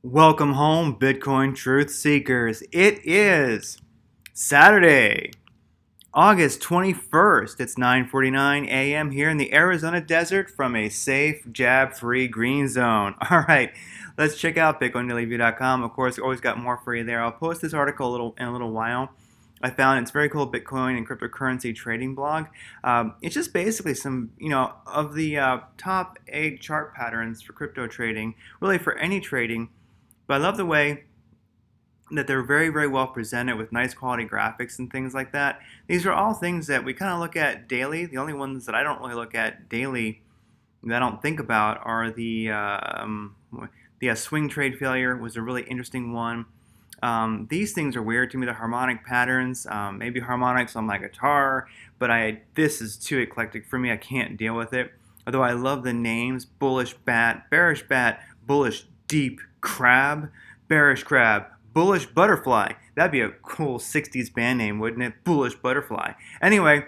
Welcome home, Bitcoin truth seekers. It is Saturday, August 21st. It's 9:49 a.m. here in the Arizona desert from a safe, jab-free green zone. All right, let's check out BitcoinDailyView.com. Of course, always got more for you there. I'll post this article in a little while. I found it's very cool Bitcoin and cryptocurrency trading blog. It's just basically some, of the top 8 chart patterns for crypto trading, really for any trading. But I love the way that they're very, very well presented with nice quality graphics and things like that. These are all things that we kind of look at daily. The only ones that I don't really look at daily that I don't think about are the swing trade failure was a really interesting one. These things are weird to me, the harmonic patterns, maybe harmonics on my guitar, but this is too eclectic for me. I can't deal with it. Although I love the names: bullish bat, bearish bat, bullish deep crab, bearish crab, bullish butterfly. That'd be a cool 60s band name, wouldn't it? Bullish butterfly. Anyway,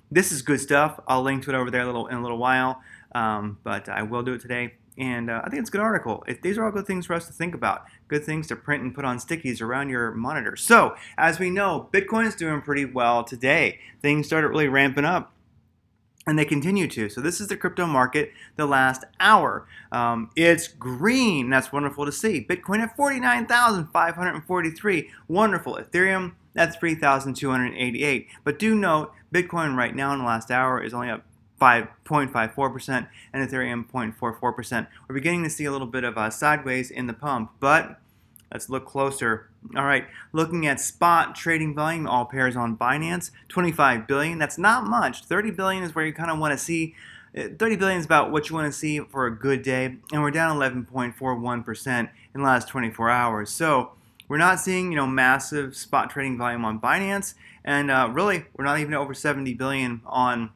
this is good stuff. I'll link to it over there in a little while, but I will do it today. And I think it's a good article. These are all good things for us to think about. Good things to print and put on stickies around your monitor. So, as we know, Bitcoin is doing pretty well today. Things started really ramping up. And they continue to. So this is the crypto market the last hour. It's green. That's wonderful to see. Bitcoin at 49,543. Wonderful. Ethereum, that's 3,288. But do note, Bitcoin right now in the last hour is only up 5.54% and Ethereum 0.44%. We're beginning to see a little bit of sideways in the pump, but let's look closer. All right, looking at spot trading volume, all pairs on Binance, 25 billion. That's not much. 30 billion is where you kind of want to see. 30 billion is about what you want to see for a good day, and we're down 11.41% in the last 24 hours. So we're not seeing, massive spot trading volume on Binance, and really, we're not even over 70 billion on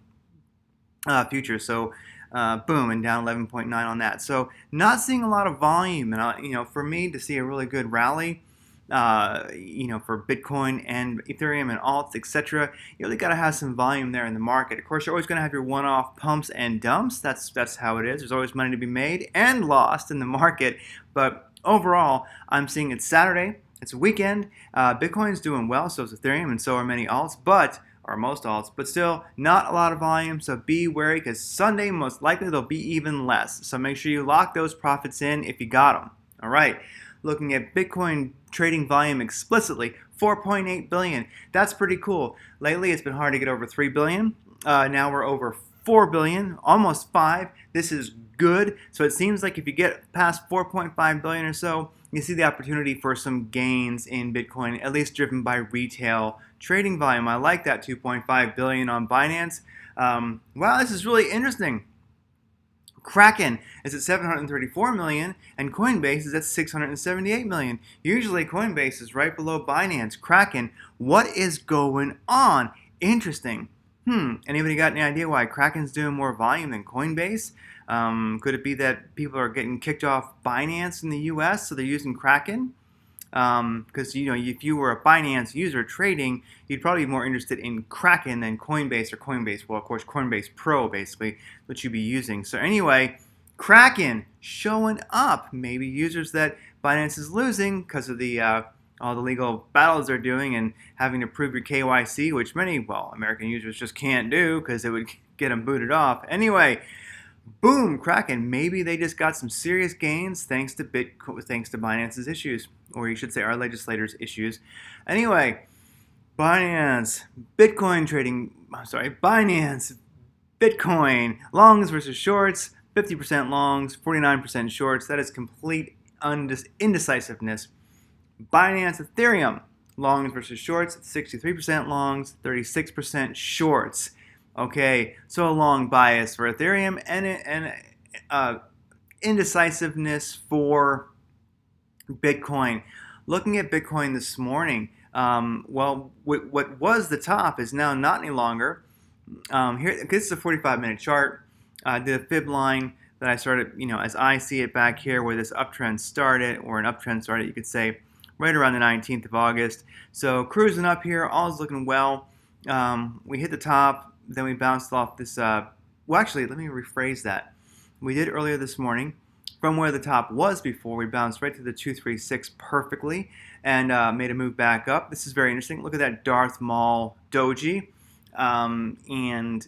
futures. So boom, and down 11.9 on that. So not seeing a lot of volume, and for me to see a really good rally, for Bitcoin and Ethereum and alts, etc., you really got to have some volume there in the market. Of course, you're always going to have your one-off pumps and dumps. That's how it is. There's always money to be made and lost in the market. But overall, I'm seeing it's Saturday. It's a weekend. Bitcoin's doing well, so is Ethereum, and so are many alts, or most alts, but still not a lot of volume, so be wary because Sunday most likely there'll be even less. So make sure you lock those profits in if you got them. All right, looking at Bitcoin trading volume explicitly, 4.8 billion. That's pretty cool. Lately it's been hard to get over 3 billion. Now we're over 4 billion, almost 5. This is good. So it seems like if you get past 4.5 billion or so, you see the opportunity for some gains in Bitcoin, at least driven by retail trading volume. I like that 2.5 billion on Binance. Wow, this is really interesting. Kraken is at 734 million and Coinbase is at 678 million. Usually Coinbase is right below Binance. Kraken, what is going on? Interesting. Anybody got any idea why Kraken's doing more volume than Coinbase? Could it be that people are getting kicked off Binance in the US, so they're using Kraken? Because if you were a Binance user trading, you'd probably be more interested in Kraken than Coinbase or Coinbase. Well, of course, Coinbase Pro, basically, what you'd be using. So anyway, Kraken showing up. Maybe users that Binance is losing because of all the legal battles they're doing and having to prove your KYC, which many, American users just can't do because it would get them booted off. Anyway, boom, Kraken. Maybe they just got some serious gains thanks to Binance's issues, or you should say our legislators' issues. Anyway, Binance Bitcoin, longs versus shorts, 50% longs, 49% shorts. That is complete indecisiveness. Binance Ethereum, longs versus shorts, 63% longs, 36% shorts. Okay, so a long bias for Ethereum and indecisiveness for Bitcoin. Looking at Bitcoin this morning, what was the top is now not any longer. Here, this is a 45-minute chart. The fib line that I started, as I see it back here, where this uptrend started, or an uptrend started, you could say, right around the 19th of August. So cruising up here, all is looking well. We hit the top, then we bounced off this. Well, actually, let me rephrase that. We did earlier this morning. from where the top was before. We bounced right to the 236 perfectly and made a move back up. This is very interesting. Look at that Darth Maul doji. And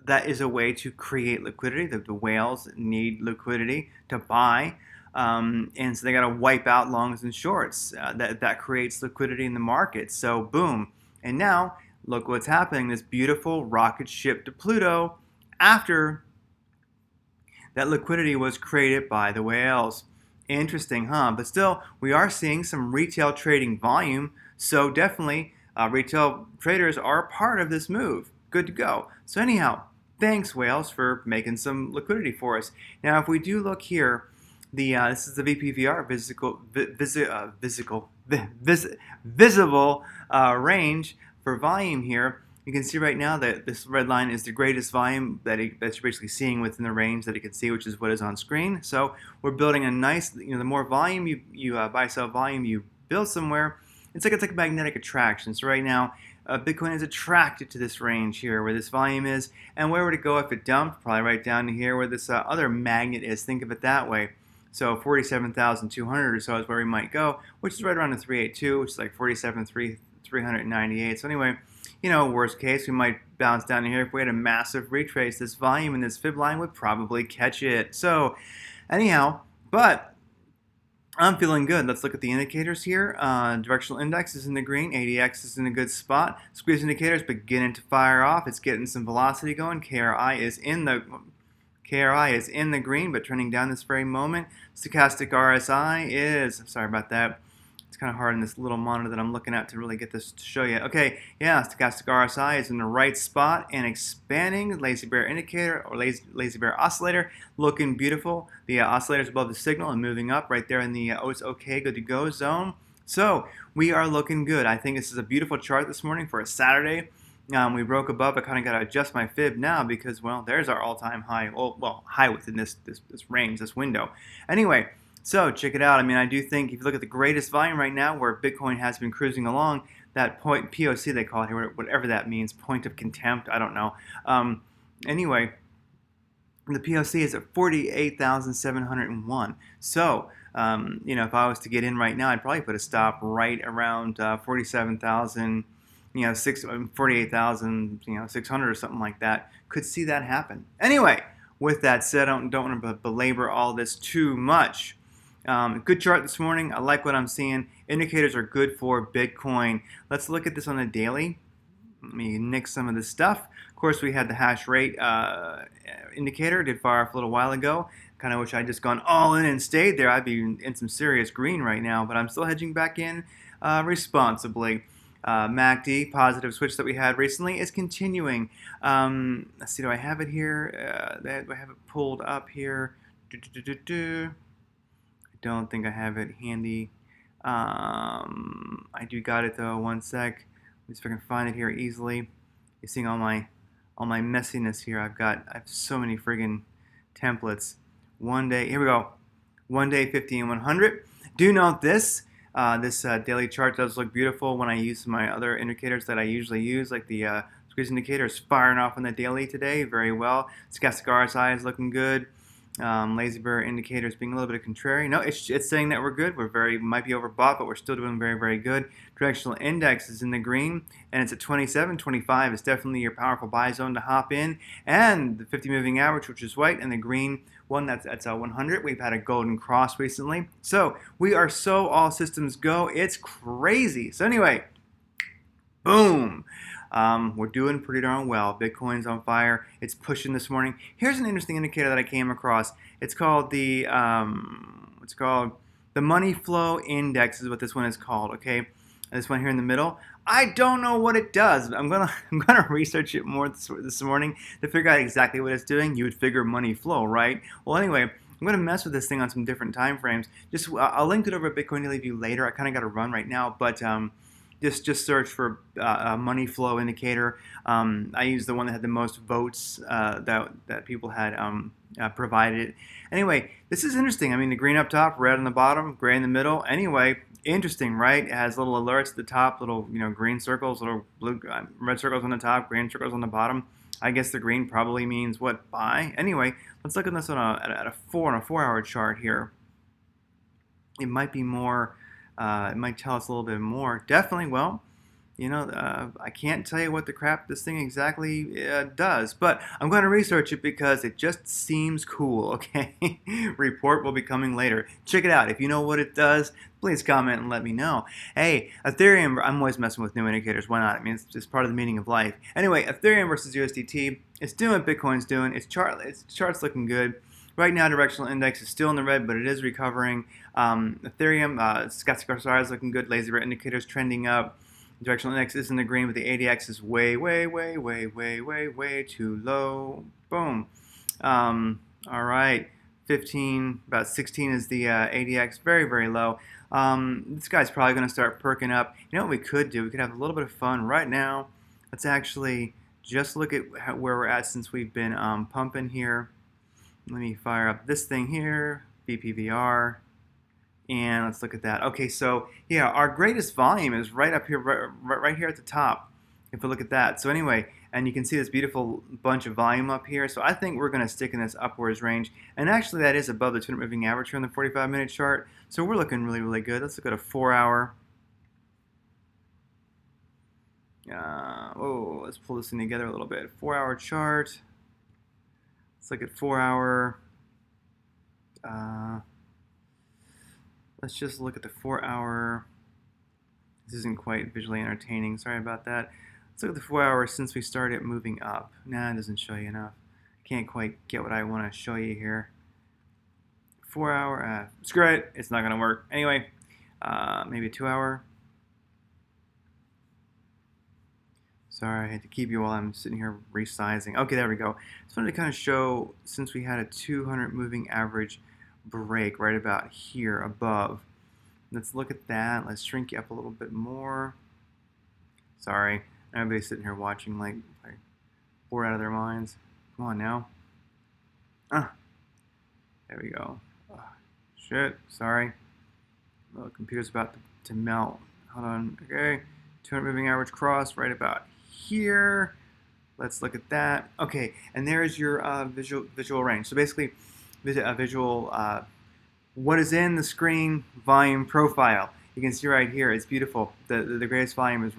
that is a way to create liquidity. The whales need liquidity to buy. And so they got to wipe out longs and shorts. That creates liquidity in the market. So boom. And now look what's happening. This beautiful rocket ship to Pluto after that liquidity was created by the whales. Interesting, huh? But still, we are seeing some retail trading volume. So definitely, retail traders are a part of this move. Good to go. So anyhow, thanks whales for making some liquidity for us. Now, if we do look here, this is the VPVR visible range for volume here. You can see right now that this red line is the greatest volume that you're basically seeing within the range that you can see, which is what is on screen. So we're building a nice, the more volume you buy, sell volume you build somewhere, it's like a magnetic attraction. So right now, Bitcoin is attracted to this range here where this volume is, and where would it go if it dumped? Probably right down to here where this other magnet is. Think of it that way. So 47,200 or so is where we might go, which is right around the 382, which is like 47,398. So anyway, worst case, we might bounce down here. If we had a massive retrace, this volume in this fib line would probably catch it. So anyhow, but I'm feeling good. Let's look at the indicators here. Directional index is in the green. ADX is in a good spot. Squeeze indicators beginning to fire off. It's getting some velocity going. KRI is in the green, but trending down this very moment. Stochastic RSI is, sorry about that. It's kind of hard in this little monitor that I'm looking at to really get this to show you. Okay, yeah, stochastic RSI is in the right spot and expanding. Lazy bear indicator or lazy bear oscillator looking beautiful. The oscillator is above the signal and moving up right there in the oh, it's okay, good to go zone. So we are looking good. I think this is a beautiful chart this morning for a Saturday. We broke above. I kind of got to adjust my fib now because, well, there's our all-time high. Well, high within this range, this window. Anyway, so check it out. I mean, I do think if you look at the greatest volume right now where Bitcoin has been cruising along, that point POC they call it here, whatever that means, point of contempt, I don't know. Anyway, the POC is at 48,701. So, if I was to get in right now, I'd probably put a stop right around 47,000. 48,600 or something like that. Could see that happen. Anyway, with that said, I don't want to belabor all this too much. Good chart this morning. I like what I'm seeing. Indicators are good for Bitcoin. Let's look at this on the daily. Let me nix some of this stuff. Of course, we had the hash rate indicator. Did fire off a little while ago. Kind of wish I'd just gone all in and stayed there. I'd be in some serious green right now, but I'm still hedging back in responsibly. MACD, positive switch that we had recently, is continuing. Let's see, do I have it here? Do I have it pulled up here? I don't think I have it handy. I do got it though. One sec. Let me see if I can find it here easily. You're seeing all my messiness here. I have so many friggin' templates. One day, here we go. 1 day 50 and 100. Do note this. This daily chart does look beautiful when I use my other indicators that I usually use, like the squeeze indicator is firing off on the daily today very well. Stochastic RSI is looking good. Lazy bear indicator is being a little bit contrary. No, it's saying that we're good. Might be overbought, but we're still doing very, very good. Directional index is in the green, and it's at 27. 25 is definitely your powerful buy zone to hop in. And the 50 moving average, which is white, and the green one, that's 100. We've had a golden cross recently. So we are so all systems go. It's crazy. So anyway, boom. We're doing pretty darn well. Bitcoin's on fire. It's pushing this morning. Here's an interesting indicator that I came across. It's called the money flow index is what this one is called. Okay, this one here in the middle. I don't know what it does. I'm gonna research it more this morning to figure out exactly what it's doing. You would figure money flow, right? Well, anyway, I'm gonna mess with this thing on some different time frames. I'll link it over at Bitcoin Daily View later. I kind of got to run right now, but just search for a money flow indicator. I used the one that had the most votes that people had provided. Anyway, this is interesting. I mean, the green up top, red on the bottom, gray in the middle. Anyway, interesting, right? It has little alerts at the top, little green circles, little blue, red circles on the top, green circles on the bottom. I guess the green probably means what? Buy. Anyway, let's look at this on a 4-hour chart here. It might be more. It might tell us a little bit more. Definitely. Well, I can't tell you what the crap this thing exactly does, but I'm going to research it because it just seems cool, okay? Report will be coming later. Check it out. If you know what it does, please comment and let me know. Hey, Ethereum, I'm always messing with new indicators. Why not? I mean, it's just part of the meaning of life. Anyway, Ethereum versus USDT. It's doing what Bitcoin's doing. Its chart's looking good. Right now, directional index is still in the red, but it is recovering. Ethereum, stochastic RSI is looking good. Lazy red indicators trending up. Directional index is in the green, but the ADX is way too low. Boom. All right. 15, about 16 is the ADX. Very low. This guy's probably going to start perking up. You know what we could do? We could have a little bit of fun right now. Let's actually just look at where we're at since we've been pumping here. Let me fire up this thing here, BPVR. And let's look at that. Okay, so yeah, our greatest volume is right up here, right here at the top. If we look at that. So anyway, and you can see this beautiful bunch of volume up here. So I think we're going to stick in this upwards range. And actually, that is above the 200 moving average here on the 45-minute chart. So we're looking really good. Let's look at a 4-hour. Let's pull this thing together a little bit. 4-hour chart. Let's look at 4-hour. Let's just look at the 4-hour. This isn't quite visually entertaining. Sorry about that. Let's look at the 4-hour since we started moving up. Nah, it doesn't show you enough. Can't quite get what I want to show you here. 4-hour. Screw it. It's not going to work. Anyway, maybe a 2-hour. Sorry, I had to keep you while I'm sitting here resizing. Okay, there we go. Just wanted to kind of show, since we had a 200 moving average break right about here above. Let's look at that. Let's shrink you up a little bit more. Sorry, everybody's sitting here watching like bored out of their minds. Come on now. There we go. Shit, sorry. The computer's about to melt. Hold on. Okay, 200 moving average cross right about here. Let's look at that. Okay, and there's your visual range. So basically, visual what is in the screen volume profile. You can see right here. It's beautiful. The greatest volume is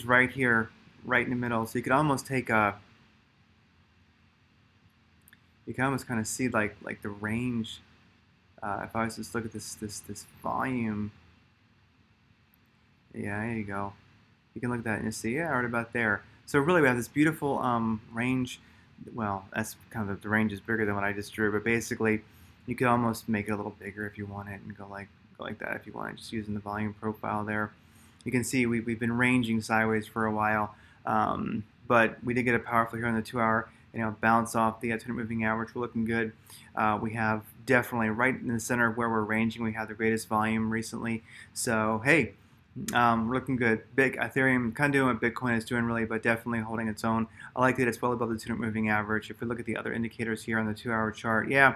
right here, right in the middle. So you could almost take a. You can almost kind of see like the range. If I was to just look at this volume. Yeah, there you go. You can look at that and you see, yeah, right about there. So really, we have this beautiful range. Well, that's kind of the range is bigger than what I just drew, but basically, you could almost make it a little bigger if you want it, and go like that if you want it, just using the volume profile there. You can see we've been ranging sideways for a while, but we did get a powerful here on the 2-hour. Bounce off the 200 moving average. We're looking good. We have definitely right in the center of where we're ranging. We have the greatest volume recently. So hey. We're looking good. Big Ethereum kind of doing what Bitcoin is doing really, but definitely holding its own. I like that it's well above the 200 moving average. If we look at the other indicators here on the 2-hour chart, yeah,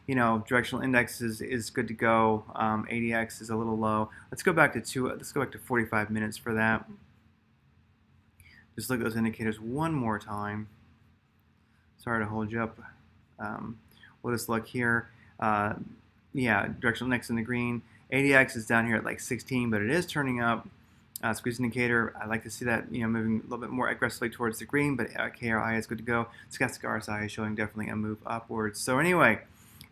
directional index is good to go. ADX is a little low. Let's go back to 45 minutes for that. Just look at those indicators one more time. Sorry to hold you up. We'll just look here. Yeah, directional index in the green. ADX is down here at like 16, but it is turning up. Squeeze indicator, I like to see that moving a little bit more aggressively towards the green, but KRI is good to go. Stochastic RSI is showing definitely a move upwards. So anyway,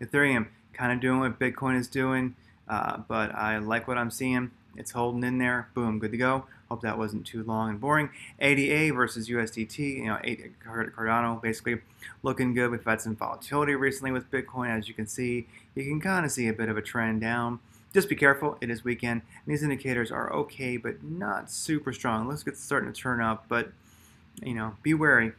Ethereum kind of doing what Bitcoin is doing, but I like what I'm seeing. It's holding in there. Boom, good to go. Hope that wasn't too long and boring. ADA versus USDT, Cardano basically looking good. We've had some volatility recently with Bitcoin, as you can see. You can kind of see a bit of a trend down. Just be careful, it is weekend. These indicators are okay, but not super strong. Let's get starting to turn up, but be wary.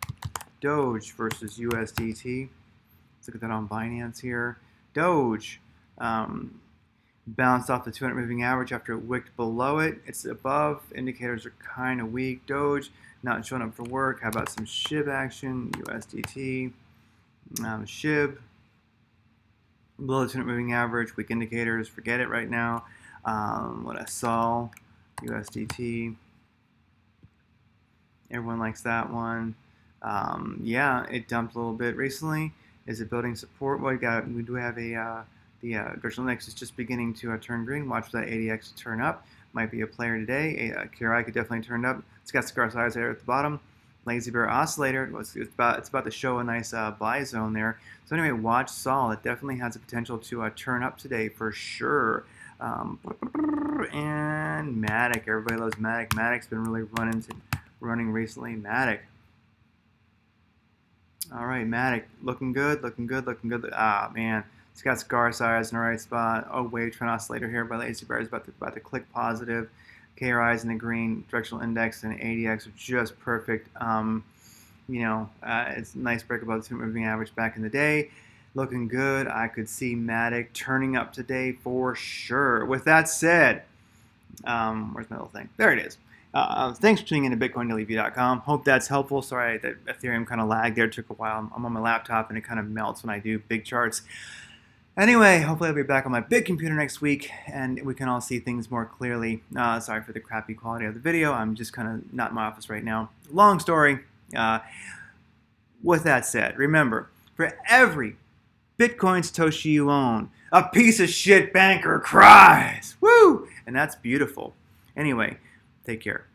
Doge versus USDT. Let's look at that on Binance here. Doge bounced off the 200 moving average after it wicked below it. It's above. Indicators are kind of weak. Doge not showing up for work. How about some SHIB action? USDT. SHIB. Below the 200 moving average, weak indicators, forget it right now. What I saw, USDT. Everyone likes that one. Yeah, it dumped a little bit recently. Is it building support? Well, we do have the directional index is just beginning to turn green. Watch for that ADX to turn up. Might be a player today. KRI could definitely turn up. It's got scar size there at the bottom. Lazy bear oscillator. It's about to show a nice buy zone there. So anyway, watch Sol. It definitely has the potential to turn up today for sure. And Matic. Everybody loves Matic. Matic's been really running recently. Matic. All right, Matic, looking good, looking good, looking good. Ah, man, it's got scar size in the right spot. Oh, wave trend oscillator here by Lazy Bear is about to click positive. KRI's in the green, directional index and ADX are just perfect. It's a nice break above the 2-minute moving average back in the day. Looking good. I could see Matic turning up today for sure. With that said, where's my little thing? There it is. Thanks for tuning in to BitcoinDailyView.com. Hope that's helpful. Sorry that Ethereum kind of lagged there. It took a while. I'm on my laptop and it kind of melts when I do big charts. Anyway, hopefully I'll be back on my big computer next week and we can all see things more clearly. Sorry for the crappy quality of the video. I'm just kind of not in my office right now. Long story. With that said, remember, for every Bitcoin Satoshi you own, a piece of shit banker cries. Woo! And that's beautiful. Anyway, take care.